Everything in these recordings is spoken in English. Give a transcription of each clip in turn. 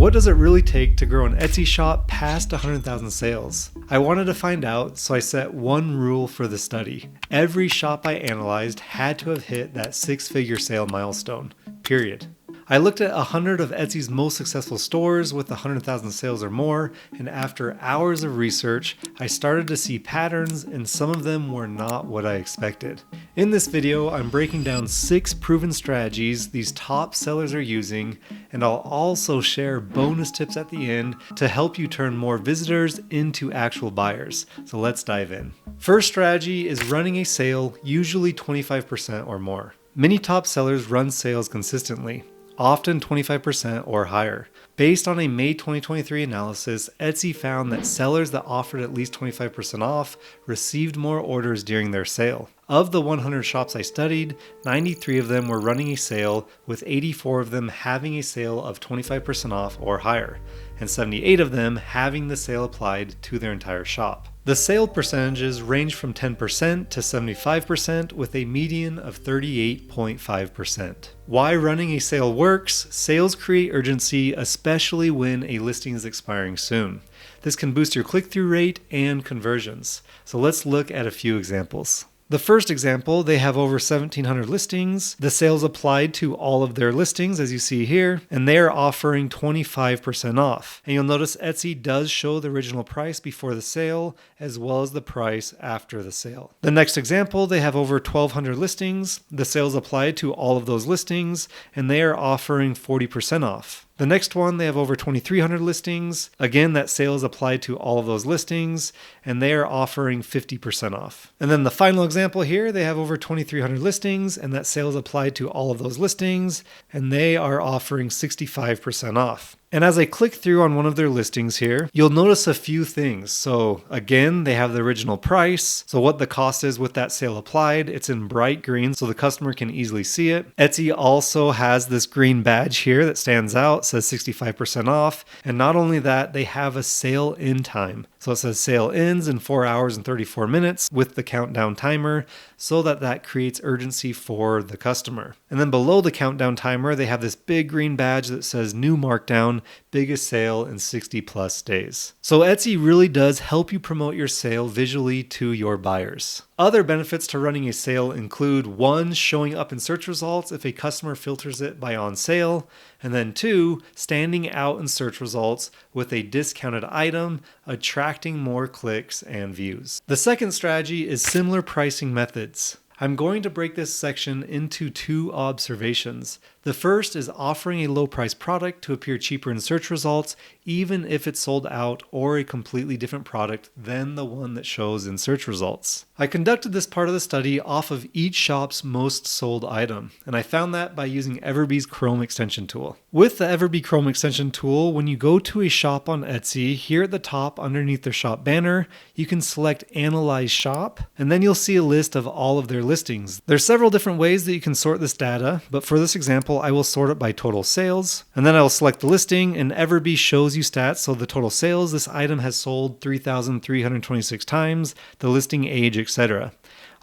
What does it really take to grow an Etsy shop past 100,000 sales? I wanted to find out, so I set one rule for the study. Every shop I analyzed had to have hit that six-figure sale milestone, period. I looked at 100 of Etsy's most successful stores with 100,000 sales or more, and after hours of research, I started to see patterns, and some of them were not what I expected. In this video, I'm breaking down 6 proven strategies these top sellers are using, and I'll also share bonus tips at the end to help you turn more visitors into actual buyers. So let's dive in. First strategy is running a sale, usually 25% or more. Many top sellers run sales consistently, often 25% or higher. Based on a May 2023 analysis, Etsy found that sellers that offered at least 25% off received more orders during their sale. Of the 100 shops I studied, 93 of them were running a sale, with 84 of them having a sale of 25% off or higher, and 78 of them having the sale applied to their entire shop. The sale percentages range from 10% to 75%, with a median of 38.5%. Why running a sale works: sales create urgency, especially when a listing is expiring soon. This can boost your click-through rate and conversions. So let's look at a few examples. The first example, they have over 1,700 listings. The sales applied to all of their listings, as you see here, and they are offering 25% off. And you'll notice Etsy does show the original price before the sale, as well as the price after the sale. The next example, they have over 1,200 listings. The sales applied to all of those listings, and they are offering 40% off. The next one, they have over 2,300 listings. Again, that sale is applied to all of those listings, and they are offering 50% off. And then the final example here, they have over 2,300 listings, and that sale is applied to all of those listings, and they are offering 65% off. And as I click through on one of their listings here, you'll notice a few things. So again, they have the original price. So what the cost is with that sale applied, it's in bright green so the customer can easily see it. Etsy also has this green badge here that stands out, says 65% off. And not only that, they have a sale end time. So it says sale ends in 4 hours and 34 minutes with the countdown timer, so that creates urgency for the customer. And then below the countdown timer, they have this big green badge that says new markdown, biggest sale in 60 plus days. So Etsy really does help you promote your sale visually to your buyers. Other benefits to running a sale include 1, showing up in search results if a customer filters it by on sale, and then 2, standing out in search results with a discounted item, attracting more clicks and views. The second strategy is similar pricing methods. I'm going to break this section into 2 observations. The first is offering a low price product to appear cheaper in search results, even if it's sold out or a completely different product than the one that shows in search results. I conducted this part of the study off of each shop's most sold item, and I found that by using EverBee's Chrome extension tool. With the EverBee Chrome extension tool, when you go to a shop on Etsy, here at the top underneath their shop banner, you can select Analyze Shop, and then you'll see a list of all of their listings. There's several different ways that you can sort this data, but for this example, I will sort it by total sales, and then I will select the listing, and EverBee shows you stats. So the total sales, this item has sold 3,326 times, the listing age, etc.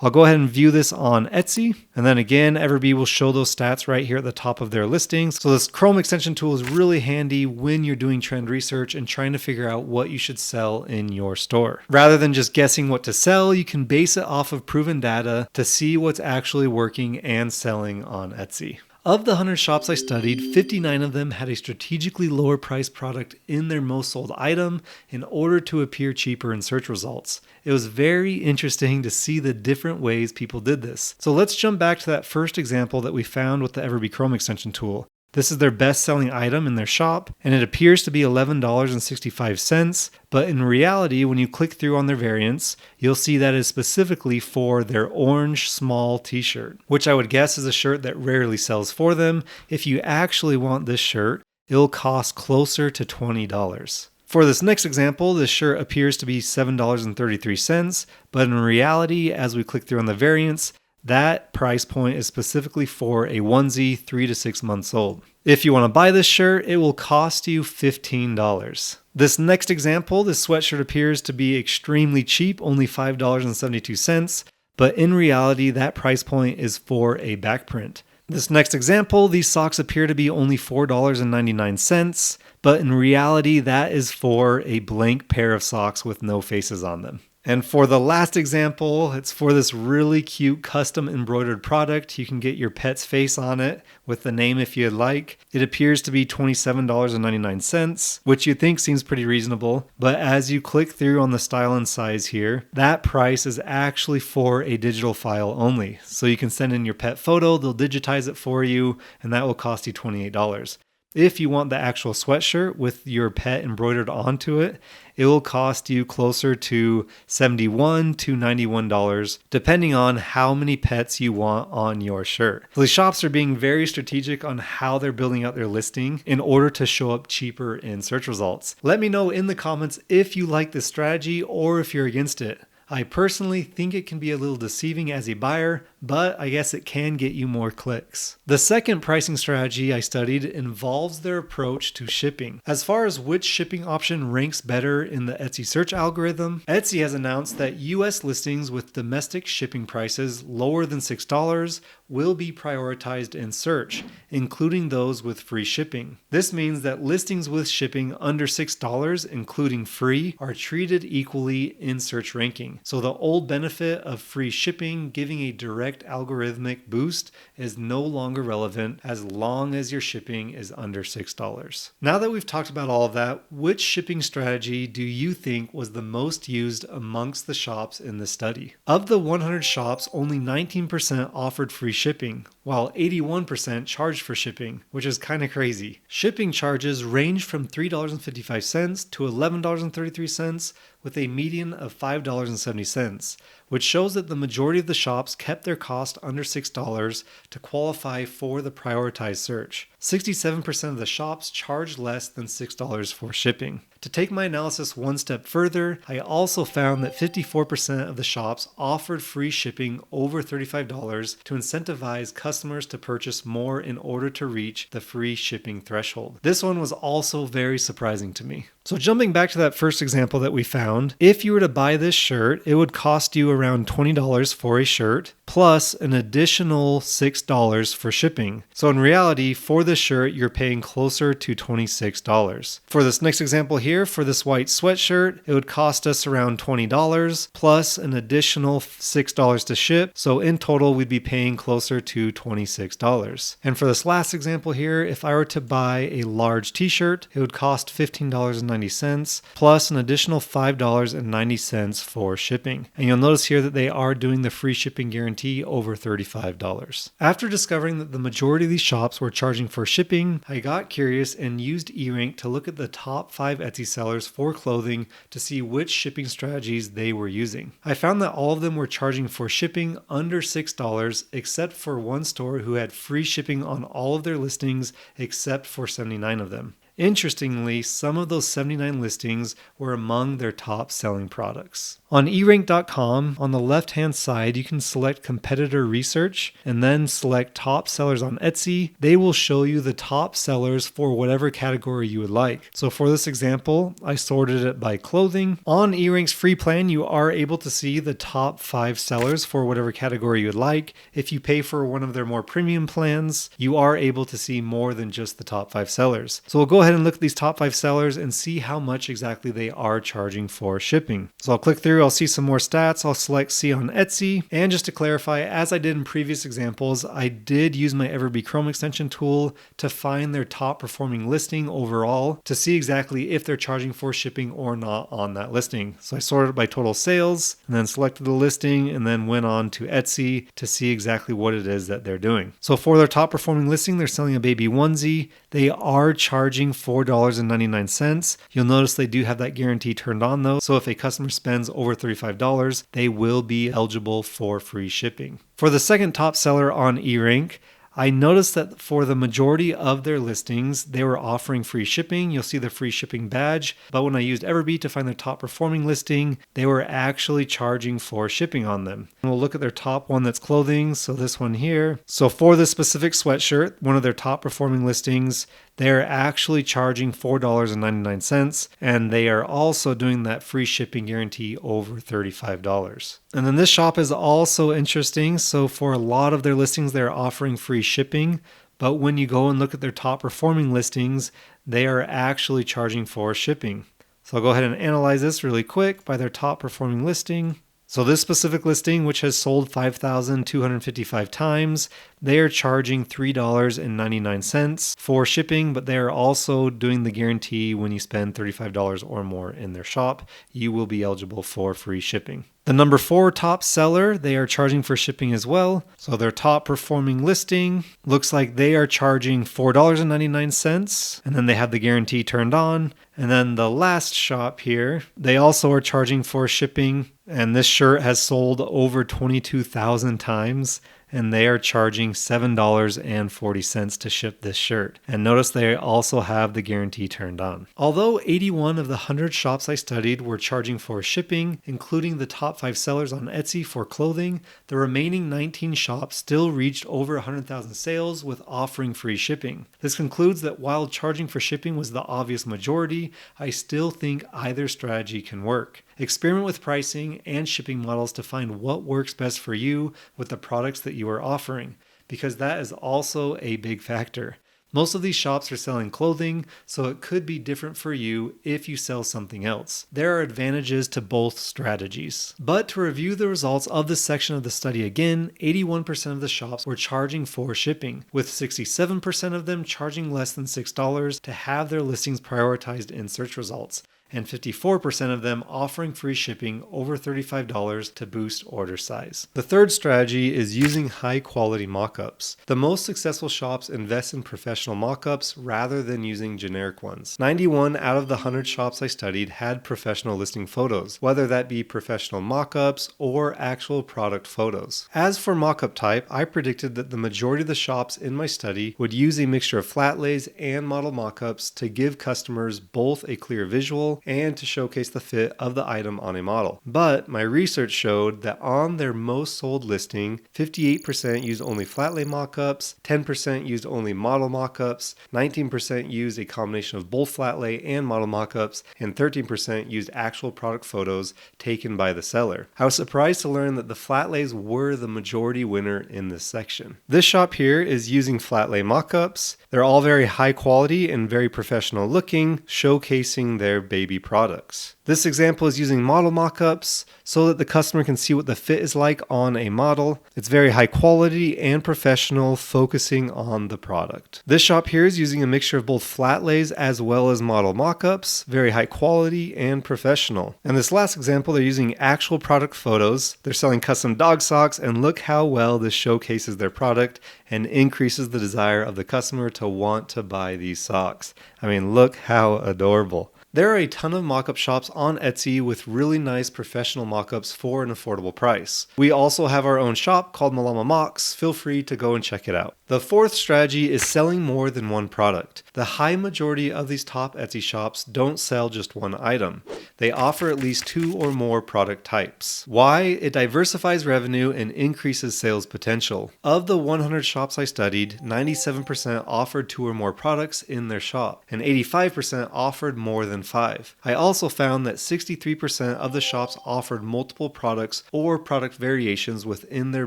I'll go ahead and view this on Etsy, and then again, EverBee will show those stats right here at the top of their listings. So this Chrome extension tool is really handy when you're doing trend research and trying to figure out what you should sell in your store. Rather than just guessing what to sell, you can base it off of proven data to see what's actually working and selling on Etsy. Of the 100 shops I studied, 59 of them had a strategically lower priced product in their most sold item in order to appear cheaper in search results. It was very interesting to see the different ways people did this. So let's jump back to that first example that we found with the EverBee Chrome extension tool. This is their best-selling item in their shop, and it appears to be $11.65, but in reality, when you click through on their variants, you'll see that is specifically for their orange small t-shirt, which I would guess is a shirt that rarely sells for them. If you actually want this shirt, it'll cost closer to $20. For this next example, this shirt appears to be $7.33, but in reality, as we click through on the variants, that price point is specifically for a onesie 3 to 6 months old. If you want to buy this shirt, it will cost you $15. This next example, this sweatshirt appears to be extremely cheap, only $5.72, but in reality, that price point is for a back print. This next example, these socks appear to be only $4.99, but in reality, that is for a blank pair of socks with no faces on them. And for the last example, it's for this really cute custom embroidered product. You can get your pet's face on it with the name if you'd like. It appears to be $27.99, which you'd think seems pretty reasonable. But as you click through on the style and size here, that price is actually for a digital file only. So you can send in your pet photo, they'll digitize it for you, and that will cost you $28. If you want the actual sweatshirt with your pet embroidered onto it, it will cost you closer to $71 to $91, depending on how many pets you want on your shirt. So the shops are being very strategic on how they're building out their listing in order to show up cheaper in search results. Let me know in the comments if you like this strategy or if you're against it. I personally think it can be a little deceiving as a buyer, but I guess it can get you more clicks. The second pricing strategy I studied involves their approach to shipping. As far as which shipping option ranks better in the Etsy search algorithm, Etsy has announced that US listings with domestic shipping prices lower than $6 will be prioritized in search, including those with free shipping. This means that listings with shipping under $6, including free, are treated equally in search ranking. So the old benefit of free shipping giving a direct algorithmic boost is no longer relevant as long as your shipping is under $6. Now that we've talked about all of that, which shipping strategy do you think was the most used amongst the shops in the study? Of the 100 shops, only 19% offered free shipping, while 81% charged for shipping, which is kind of crazy. Shipping charges range from $3.55 to $11.33, with a median of $5.70, which shows that the majority of the shops kept their cost under $6 to qualify for the prioritized search. 67% of the shops charged less than $6 for shipping. To take my analysis one step further, I also found that 54% of the shops offered free shipping over $35 to incentivize customers to purchase more in order to reach the free shipping threshold. This one was also very surprising to me. So jumping back to that first example that we found, if you were to buy this shirt, it would cost you around $20 for a shirt, plus an additional $6 for shipping. So in reality, for this shirt, you're paying closer to $26. For this next example here, for this white sweatshirt, it would cost us around $20, plus an additional $6 to ship. So in total, we'd be paying closer to $26. And for this last example here, if I were to buy a large t-shirt, it would cost $15.90, plus an additional $5.90 for shipping. And you'll notice here that they are doing the free shipping guarantee over $35. After discovering that the majority of these shops were charging for shipping, I got curious and used eRank to look at the top 5 Etsy sellers for clothing to see which shipping strategies they were using. I found that all of them were charging for shipping under $6, except for one store who had free shipping on all of their listings except for 79 of them. Interestingly, some of those 79 listings were among their top selling products. On eRank.com, on the left-hand side, you can select competitor research and then select top sellers on Etsy. They will show you the top sellers for whatever category you would like. So for this example, I sorted it by clothing. On eRank's free plan, you are able to see the top 5 sellers for whatever category you would like. If you pay for one of their more premium plans, you are able to see more than just the top 5 sellers. So we'll go ahead and look at these top 5 sellers and see how much exactly they are charging for shipping. So I'll click through, I'll see some more stats, I'll select see on Etsy, and just to clarify, as I did in previous examples, I did use my EverBee Chrome extension tool to find their top performing listing overall to see exactly if they're charging for shipping or not on that listing. So I sorted by total sales and then selected the listing and then went on to Etsy to see exactly what it is that they're doing. So for their top performing listing, they're selling a baby onesie. They are charging $4.99. You'll notice they do have that guarantee turned on though. So if a customer spends over $35, they will be eligible for free shipping. For the second top seller on eRank, I noticed that for the majority of their listings, they were offering free shipping. You'll see the free shipping badge. But when I used EverBee to find their top performing listing, they were actually charging for shipping on them. And we'll look at their top one that's clothing. So this one here. So for this specific sweatshirt, one of their top performing listings, they are actually charging $4.99, and they are also doing that free shipping guarantee over $35. And then this shop is also interesting. So for a lot of their listings, they're offering free shipping. But when you go and look at their top performing listings, they are actually charging for shipping. So I'll go ahead and analyze this really quick by their top performing listing. So this specific listing, which has sold 5,255 times, they are charging $3.99 for shipping, but they are also doing the guarantee when you spend $35 or more in their shop, you will be eligible for free shipping. The number 4 top seller, they are charging for shipping as well. So their top performing listing looks like they are charging $4.99, and then they have the guarantee turned on. And then the last shop here, they also are charging for shipping, and this shirt has sold over 22,000 times. And they are charging $7.40 to ship this shirt. And notice they also have the guarantee turned on. Although 81 of the 100 shops I studied were charging for shipping, including the top 5 sellers on Etsy for clothing, the remaining 19 shops still reached over 100,000 sales with offering free shipping. This concludes that while charging for shipping was the obvious majority, I still think either strategy can work. Experiment with pricing and shipping models to find what works best for you with the products that you are offering, because that is also a big factor. Most of these shops are selling clothing, so it could be different for you if you sell something else. There are advantages to both strategies. But to review the results of this section of the study again, 81% of the shops were charging for shipping, with 67% of them charging less than $6 to have their listings prioritized in search results, and 54% of them offering free shipping over $35 to boost order size. The third strategy is using high quality mockups. The most successful shops invest in professional mockups rather than using generic ones. 91 out of the 100 shops I studied had professional listing photos, whether that be professional mockups or actual product photos. As for mockup type, I predicted that the majority of the shops in my study would use a mixture of flat lays and model mockups to give customers both a clear visual and to showcase the fit of the item on a model. But my research showed that on their most sold listing, 58% used only flat lay mockups, 10% used only model mockups, 19% used a combination of both flat lay and model mockups, and 13% used actual product photos taken by the seller. I was surprised to learn that the flat lays were the majority winner in this section. This shop here is using flat lay mockups. They're all very high quality and very professional looking, showcasing their baby products. This example is using model mockups so that the customer can see what the fit is like on a model. It's very high quality and professional, focusing on the product. This shop here is using a mixture of both flat lays as well as model mockups, very high quality and professional. And this last example, they're using actual product photos. They're selling custom dog socks, and look how well this showcases their product and increases the desire of the customer to want to buy these socks. I mean, look how adorable. There are a ton of mockup shops on Etsy with really nice professional mockups for an affordable price. We also have our own shop called Malama Mocks. Feel free to go and check it out. The fourth strategy is selling more than one product. The high majority of these top Etsy shops don't sell just one item. They offer at least 2 or more product types. Why? It diversifies revenue and increases sales potential. Of the 100 shops I studied, 97% offered 2 or more products in their shop, and 85% offered more than 5. I also found that 63% of the shops offered multiple products or product variations within their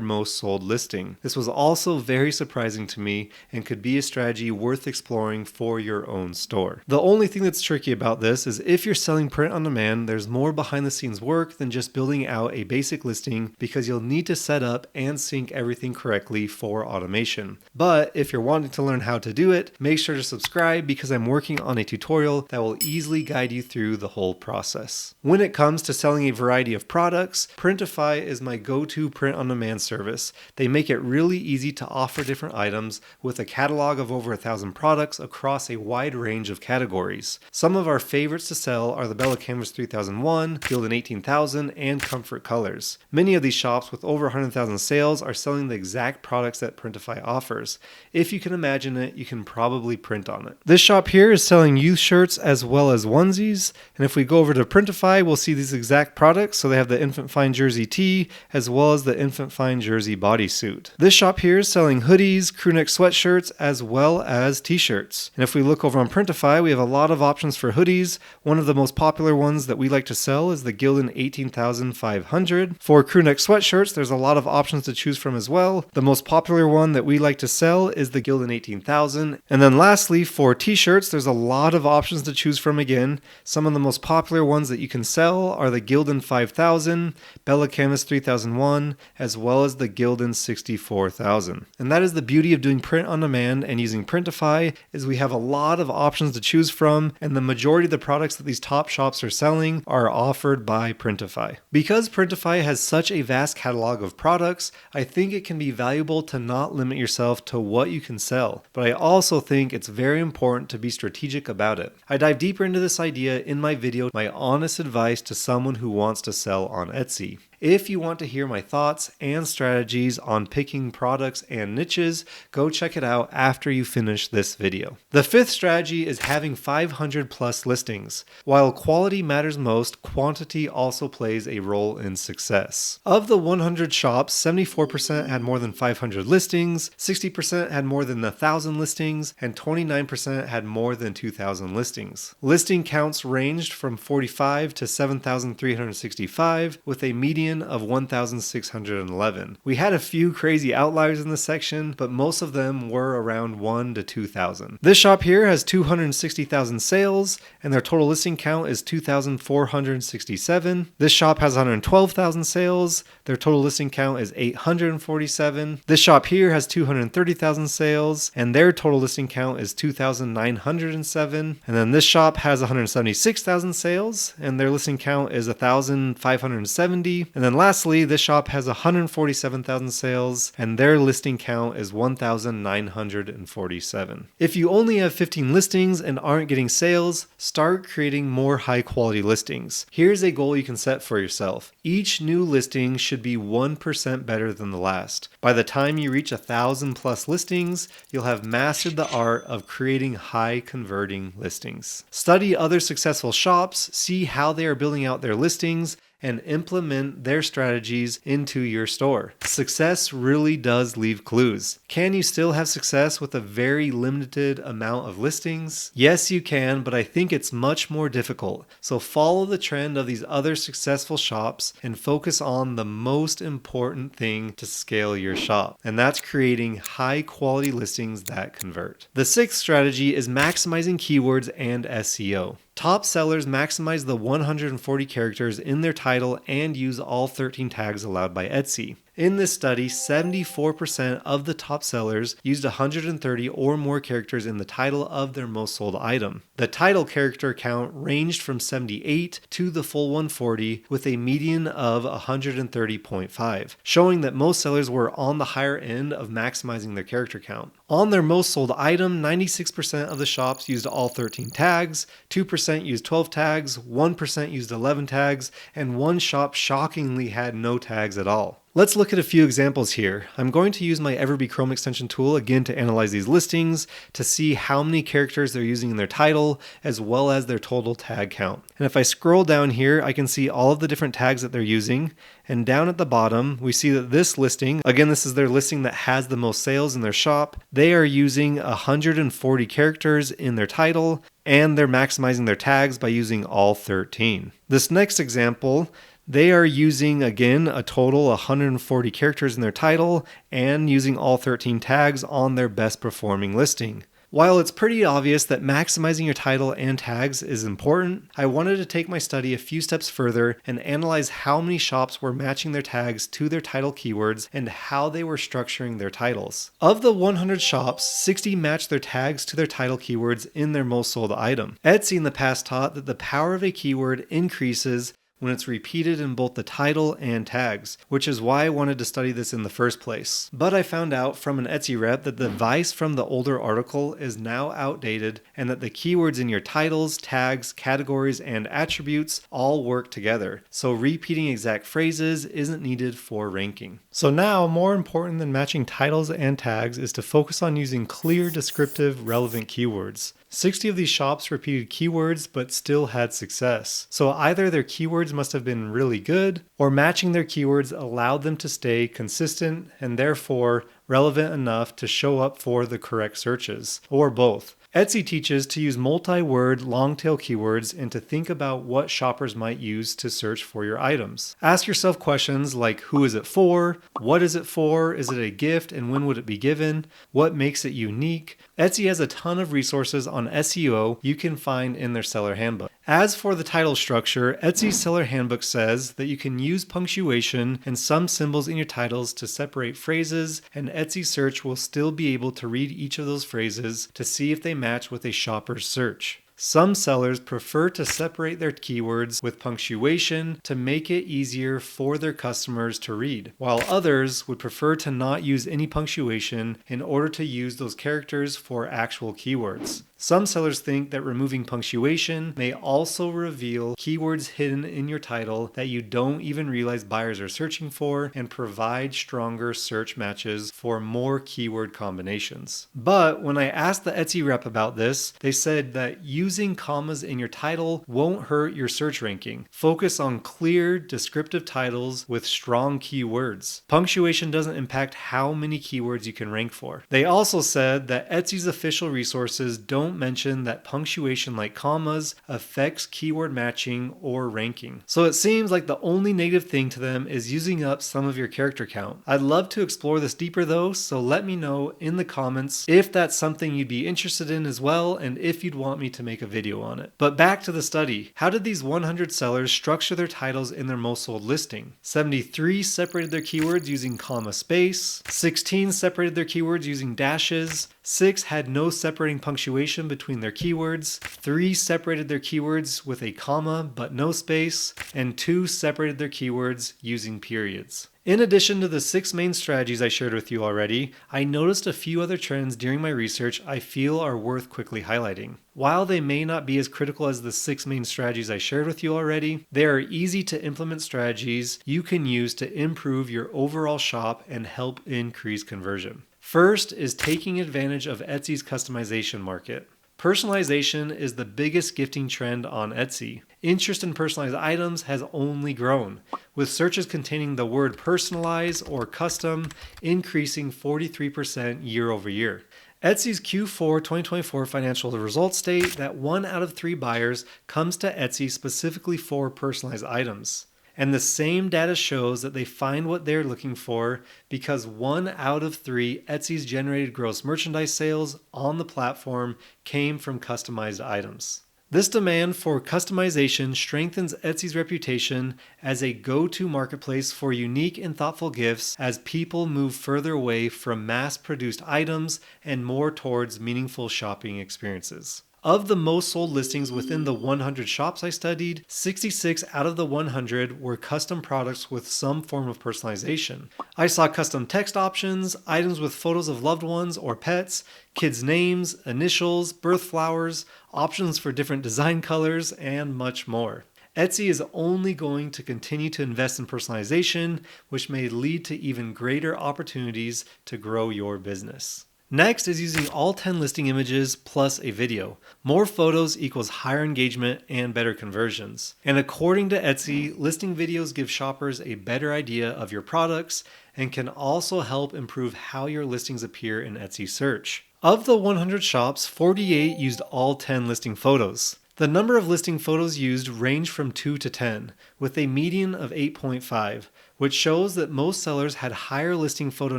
most sold listing. This was also very surprising to me and could be a strategy worth exploring for your own store. The only thing that's tricky about this is if you're selling print on demand, there's more behind the scenes work than just building out a basic listing, because you'll need to set up and sync everything correctly for automation. But if you're wanting to learn how to do it, make sure to subscribe, because I'm working on a tutorial that will easily guide you through the whole process. When it comes to selling a variety of products, Printify is my go-to print on demand service. They make it really easy to offer different items with a catalog of over 1,000 products across a wide range of categories. Some of our favorites to sell are the Bella Canvas 3001, Gildan 18,000, and Comfort Colors. Many of these shops with over 100,000 sales are selling the exact products that Printify offers. If you can imagine it, you can probably print on it. This shop here is selling youth shirts as well as onesies. And if we go over to Printify, we'll see these exact products. So they have the infant fine jersey tee as well as the infant fine jersey bodysuit. This shop here is selling hoodies, crewneck sweatshirts, as well as t-shirts. And if we look over on Printify, we have a lot of options for hoodies. One of the most popular ones that we like to sell is the Gildan 18,500. For crewneck sweatshirts, there's a lot of options to choose from as well. The most popular one that we like to sell is the Gildan 18,000. And then lastly, for t-shirts, there's a lot of options to choose from again. Some of the most popular ones that you can sell are the Gildan 5000, Bella Canvas 3001, as well as the Gildan 64,000. And that is the beauty of doing print on demand and using Printify, is we have a lot of options to choose from, and the majority of the products that these top shops are selling are offered by Printify. Because Printify has such a vast catalog of products, I think it can be valuable to not limit yourself to what you can sell, but I also think it's very important to be strategic about it. I dive deeper into this idea in my video, my honest advice to someone who wants to sell on Etsy. If you want to hear my thoughts and strategies on picking products and niches, go check it out after you finish this video. The fifth strategy is having 500 plus listings. While quality matters most, quantity also plays a role in success. Of the 100 shops, 74% had more than 500 listings, 60% had more than 1,000 listings, and 29% had more than 2,000 listings. Listing counts ranged from 45 to 7,365, with a median of 1,611. We had a few crazy outliers in this section, but most of them were around 1 to 2,000. This shop here has 260,000 sales, and their total listing count is 2,467. This shop has 112,000 sales. Their total listing count is 847. This shop here has 230,000 sales, and their total listing count is 2,907. And then this shop has 176,000 sales, and their listing count is 1,570. And then lastly, this shop has 147,000 sales, and their listing count is 1,947. If you only have 15 listings and aren't getting sales, start creating more high quality listings. Here's a goal you can set for yourself. Each new listing should be 1% better than the last. By the time you reach 1,000 plus listings, you'll have mastered the art of creating high converting listings. Study other successful shops, see how they are building out their listings, and implement their strategies into your store. Success really does leave clues. Can you still have success with a very limited amount of listings? Yes, you can, but I think it's much more difficult. So follow the trend of these other successful shops and focus on the most important thing to scale your shop, and that's creating high quality listings that convert. The sixth strategy is maximizing keywords and SEO. Top sellers maximize the 140 characters in their title and use all 13 tags allowed by Etsy. In this study, 74% of the top sellers used 130 or more characters in the title of their most sold item. The title character count ranged from 78 to the full 140, with a median of 130.5, showing that most sellers were on the higher end of maximizing their character count. On their most sold item, 96% of the shops used all 13 tags, 2% used 12 tags, 1% used 11 tags, and one shop shockingly had no tags at all. Let's look at a few examples here. I'm going to use my EverBee Chrome extension tool again to analyze these listings to see how many characters they're using in their title, as well as their total tag count. And if I scroll down here, I can see all of the different tags that they're using. And down at the bottom, we see that this listing, again, this is their listing that has the most sales in their shop. They are using 140 characters in their title, and they're maximizing their tags by using all 13. This next example, they are using, again, a total 140 characters in their title and using all 13 tags on their best performing listing. While it's pretty obvious that maximizing your title and tags is important, I wanted to take my study a few steps further and analyze how many shops were matching their tags to their title keywords and how they were structuring their titles. Of the 100 shops, 60 matched their tags to their title keywords in their most sold item. Etsy in the past taught that the power of a keyword increases when it's repeated in both the title and tags, which is why I wanted to study this in the first place. But I found out from an Etsy rep that the advice from the older article is now outdated and that the keywords in your titles, tags, categories, and attributes all work together. So repeating exact phrases isn't needed for ranking. So now, more important than matching titles and tags is to focus on using clear, descriptive, relevant keywords. 60 of these shops repeated keywords but still had success. So either their keywords must have been really good, or matching their keywords allowed them to stay consistent and therefore relevant enough to show up for the correct searches, or both. Etsy teaches to use multi-word long-tail keywords and to think about what shoppers might use to search for your items. Ask yourself questions like, who is it for? What is it for? Is it a gift, and when would it be given? What makes it unique? Etsy has a ton of resources on SEO you can find in their seller handbook. As for the title structure, Etsy's seller handbook says that you can use punctuation and some symbols in your titles to separate phrases, and Etsy search will still be able to read each of those phrases to see if they match with a shopper's search. Some sellers prefer to separate their keywords with punctuation to make it easier for their customers to read, while others would prefer to not use any punctuation in order to use those characters for actual keywords. Some sellers think that removing punctuation may also reveal keywords hidden in your title that you don't even realize buyers are searching for and provide stronger search matches for more keyword combinations. But when I asked the Etsy rep about this, they said that using commas in your title won't hurt your search ranking. Focus on clear, descriptive titles with strong keywords. Punctuation doesn't impact how many keywords you can rank for. They also said that Etsy's official resources don't mention that punctuation like commas affects keyword matching or ranking. So it seems like the only negative thing to them is using up some of your character count. I'd love to explore this deeper though, so let me know in the comments if that's something you'd be interested in as well, and if you'd want me to make a video on it. But back to the study. How did these 100 sellers structure their titles in their most sold listing? 73 separated their keywords using comma space, 16 separated their keywords using dashes, 6 had no separating punctuation between their keywords, 3 separated their keywords with a comma but no space, and 2 separated their keywords using periods. In addition to the 6 main strategies I shared with you already, I noticed a few other trends during my research I feel are worth quickly highlighting. While they may not be as critical as the 6 main strategies I shared with you already, they are easy to implement strategies you can use to improve your overall shop and help increase conversion. First is taking advantage of Etsy's customization market. Personalization is the biggest gifting trend on Etsy. Interest in personalized items has only grown, with searches containing the word personalize or custom increasing 43% year over year. Etsy's Q4 2024 financial results state that 1 out of 3 buyers comes to Etsy specifically for personalized items. And the same data shows that they find what they're looking for because 1 out of 3 Etsy's generated gross merchandise sales on the platform came from customized items. This demand for customization strengthens Etsy's reputation as a go-to marketplace for unique and thoughtful gifts as people move further away from mass-produced items and more towards meaningful shopping experiences. Of the most sold listings within the 100 shops I studied, 66 out of the 100 were custom products with some form of personalization. I saw custom text options, items with photos of loved ones or pets, kids' names, initials, birth flowers, options for different design colors, and much more. Etsy is only going to continue to invest in personalization, which may lead to even greater opportunities to grow your business. Next is using all 10 listing images plus a video. More photos equals higher engagement and better conversions. And according to Etsy, listing videos give shoppers a better idea of your products and can also help improve how your listings appear in Etsy search. Of the 100 shops, 48 used all 10 listing photos. The number of listing photos used ranged from 2 to 10, with a median of 8.5, which shows that most sellers had higher listing photo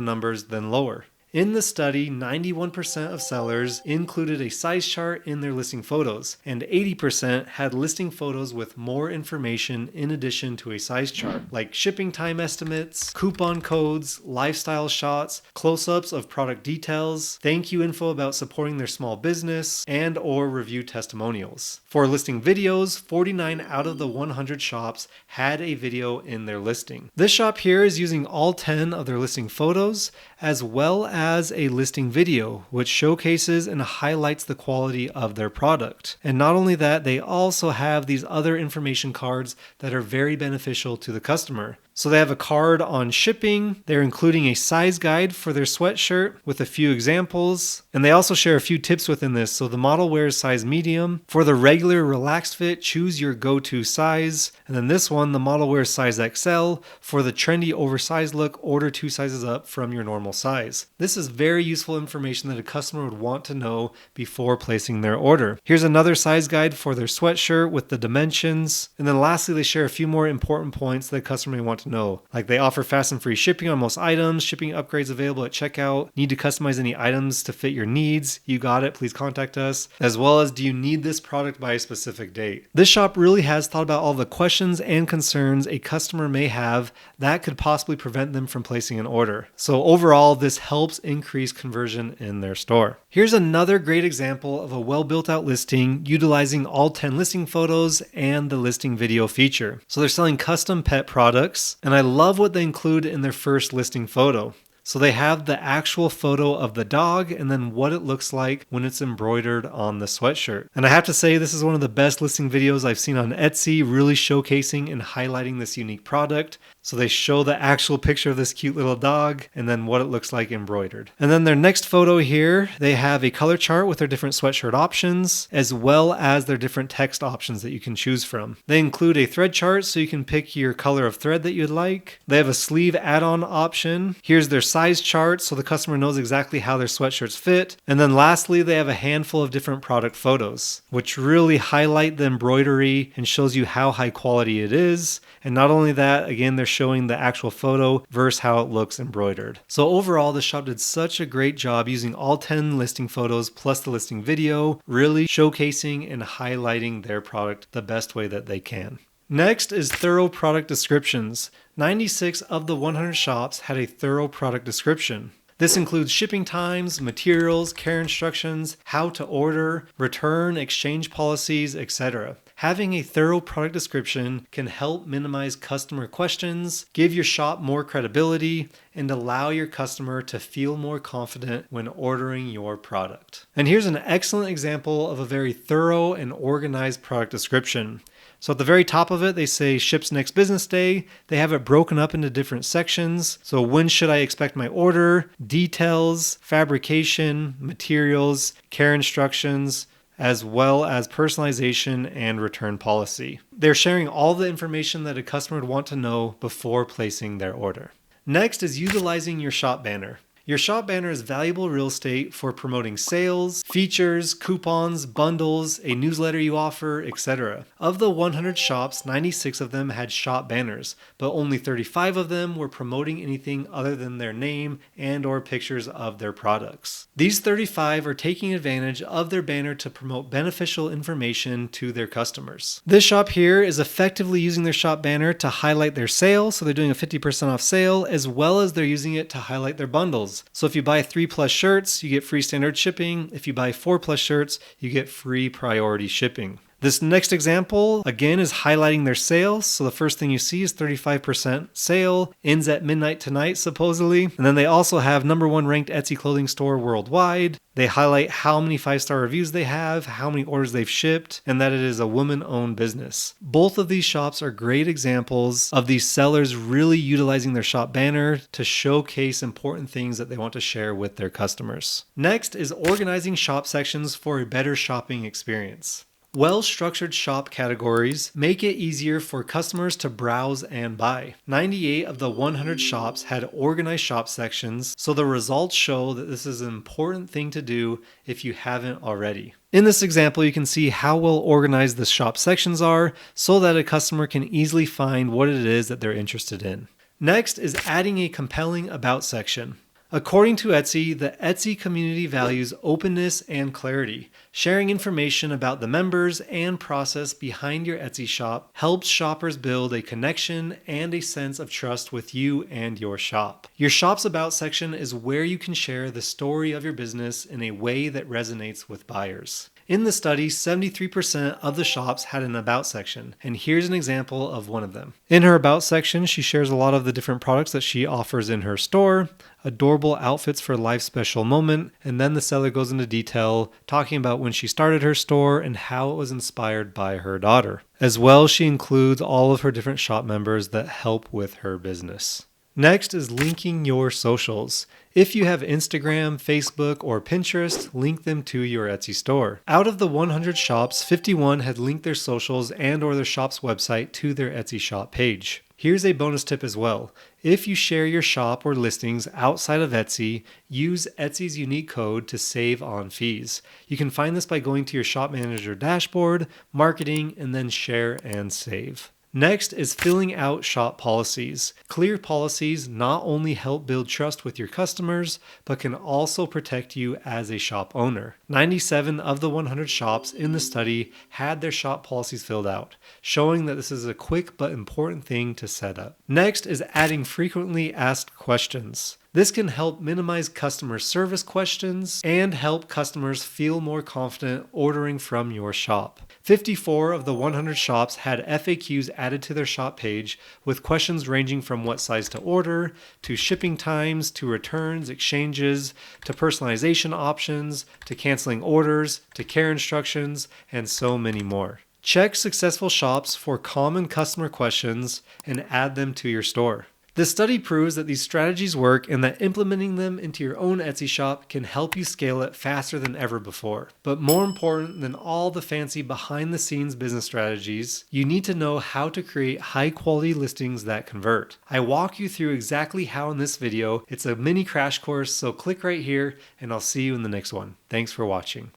numbers than lower. In the study, 91% of sellers included a size chart in their listing photos, and 80% had listing photos with more information in addition to a size chart, like shipping time estimates, coupon codes, lifestyle shots, close-ups of product details, thank you info about supporting their small business, and or review testimonials. For listing videos, 49 out of the 100 shops had a video in their listing. This shop here is using all 10 of their listing photos, as well as a listing video, which showcases and highlights the quality of their product. And not only that, they also have these other information cards that are very beneficial to the customer. So they have a card on shipping, they're including a size guide for their sweatshirt with a few examples, and they also share a few tips within this. So the model wears size medium. For the regular relaxed fit, choose your go-to size. And then this one, the model wears size XL. For the trendy oversized look, order 2 sizes up from your normal size. This is very useful information that a customer would want to know before placing their order. Here's another size guide for their sweatshirt with the dimensions. And then lastly, they share a few more important points that a customer may want to know. Like they offer fast and free shipping on most items, shipping upgrades available at checkout. Need to customize any items to fit your needs? You got it, please contact us. As well as, do you need this product by a specific date? This shop really has thought about all the questions and concerns a customer may have that could possibly prevent them from placing an order. So overall, this helps increase conversion in their store. Here's another great example of a well built out listing utilizing all 10 listing photos and the listing video feature. So they're selling custom pet products, and I love what they include in their first listing photo. So they have the actual photo of the dog and then what it looks like when it's embroidered on the sweatshirt. And I have to say, this is one of the best listing videos I've seen on Etsy, really showcasing and highlighting this unique product. So they show the actual picture of this cute little dog and then what it looks like embroidered. And then their next photo here, they have a color chart with their different sweatshirt options, as well as their different text options that you can choose from. They include a thread chart so you can pick your color of thread that you'd like. They have a sleeve add-on option. Here's their size chart so the customer knows exactly how their sweatshirts fit. And then lastly, they have a handful of different product photos, which really highlight the embroidery and shows you how high quality it is. And not only that, again, they're showing the actual photo versus how it looks embroidered. So overall, the shop did such a great job using all 10 listing photos plus the listing video, really showcasing and highlighting their product the best way that they can. Next is thorough product descriptions. 96 of the 100 shops had a thorough product description. This includes shipping times, materials, care instructions, how to order, return, exchange policies, etc. Having a thorough product description can help minimize customer questions, give your shop more credibility, and allow your customer to feel more confident when ordering your product. And here's an excellent example of a very thorough and organized product description. So at the very top of it, they say ships next business day. They have it broken up into different sections. So when should I expect my order? Details, fabrication, materials, care instructions, as well as personalization and return policy. They're sharing all the information that a customer would want to know before placing their order. Next is utilizing your shop banner. Your shop banner is valuable real estate for promoting sales, features, coupons, bundles, a newsletter you offer, etc. Of the 100 shops, 96 of them had shop banners, but only 35 of them were promoting anything other than their name and or pictures of their products. These 35 are taking advantage of their banner to promote beneficial information to their customers. This shop here is effectively using their shop banner to highlight their sale, so they're doing a 50% off sale, as well as they're using it to highlight their bundles. So if you buy 3+ shirts, you get free standard shipping. If you buy 4+ shirts, you get free priority shipping. This next example, again, is highlighting their sales. So the first thing you see is 35% sale, ends at midnight tonight, supposedly. And then they also have #1 ranked Etsy clothing store worldwide. They highlight how many 5-star reviews they have, how many orders they've shipped, and that it is a woman-owned business. Both of these shops are great examples of these sellers really utilizing their shop banner to showcase important things that they want to share with their customers. Next is organizing shop sections for a better shopping experience. Well-structured shop categories make it easier for customers to browse and buy. 98 of the 100 shops had organized shop sections, so the results show that this is an important thing to do if you haven't already. In this example, you can see how well organized the shop sections are so that a customer can easily find what it is that they're interested in. Next is adding a compelling about section. According to Etsy, the Etsy community values openness and clarity. Sharing information about the members and process behind your Etsy shop helps shoppers build a connection and a sense of trust with you and your shop. Your shop's About section is where you can share the story of your business in a way that resonates with buyers. In the study, 73% of the shops had an About section, and here's an example of one of them. In her About section, she shares a lot of the different products that she offers in her store, adorable outfits for life's special moment, and then the seller goes into detail talking about when she started her store and how it was inspired by her daughter. As well, she includes all of her different shop members that help with her business. Next is linking your socials. If you have Instagram, Facebook, or Pinterest, link them to your Etsy store. Out of the 100 shops, 51 had linked their socials and or their shop's website to their Etsy shop page. Here's a bonus tip as well. If you share your shop or listings outside of Etsy, use Etsy's unique code to save on fees. You can find this by going to your shop manager dashboard, marketing, and then share and save. Next is filling out shop policies. Clear policies not only help build trust with your customers, but can also protect you as a shop owner. 97 of the 100 shops in the study had their shop policies filled out, showing that this is a quick but important thing to set up. Next is adding frequently asked questions. This can help minimize customer service questions and help customers feel more confident ordering from your shop. 54 of the 100 shops had FAQs added to their shop page with questions ranging from what size to order, to shipping times, to returns, exchanges, to personalization options, to canceling orders, to care instructions, and so many more. Check successful shops for common customer questions and add them to your store. This study proves that these strategies work and that implementing them into your own Etsy shop can help you scale it faster than ever before. But more important than all the fancy behind the scenes business strategies, you need to know how to create high quality listings that convert. I walk you through exactly how in this video. It's a mini crash course, so click right here and I'll see you in the next one. Thanks for watching.